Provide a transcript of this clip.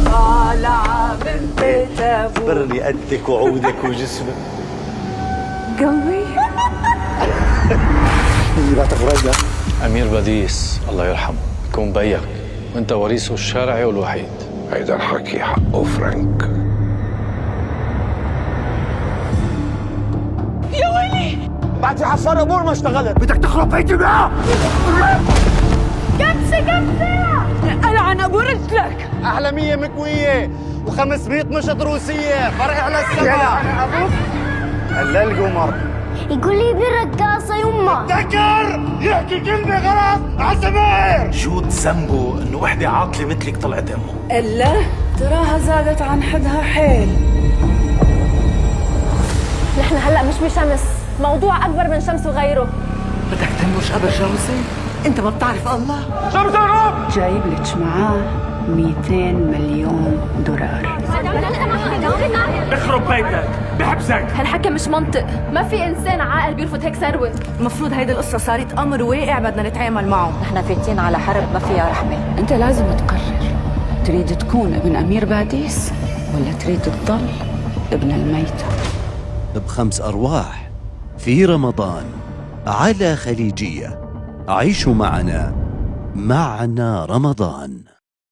طالعة من بيت أبوك برني قدك وعودك وجسمك. قلبي لا تخرجنا. أمير باديس الله يرحمه يكون بيك، وأنت وريثه الشرعي والوحيد. هيدا الحكي حقه فرانك. يا ويلي بعد حصار امور ما اشتغلت بدك تخرب بيتي معاه. كبسة ألعن أبو رجلك. احلى 100 مكويه و500 مشط روسيه فرق على السما. ابوك هلا القمر يقول لي بالرقاصة يمه. ذكر يحكي كلمه غلط على سماير. شو ذنبه انه وحده عاطله مثلك طلعت امه؟ إلا تراها زادت عن حدها حيل. نحن هلا مش بشمس، موضوع أكبر من شمس وغيره. بدك تنبش قبر جوزي؟ انت ما بتعرف الله؟ جايب لك معاه 200 مليون دولار. اخرب بيتك بحبسك. هالحكي مش منطق، ما في إنسان عاقل بيرفض هيك ثروة. المفروض هيدي القصة صارت أمر واقع بدنا نتعامل معه. نحن فايتين على حرب ما فيها رحمة. أنت لازم تقرر، تريد تكون ابن أمير باديس ولا تريد تضل ابن الميتة؟ ب5 أرواح في رمضان على خليجية. عيشوا معنا رمضان.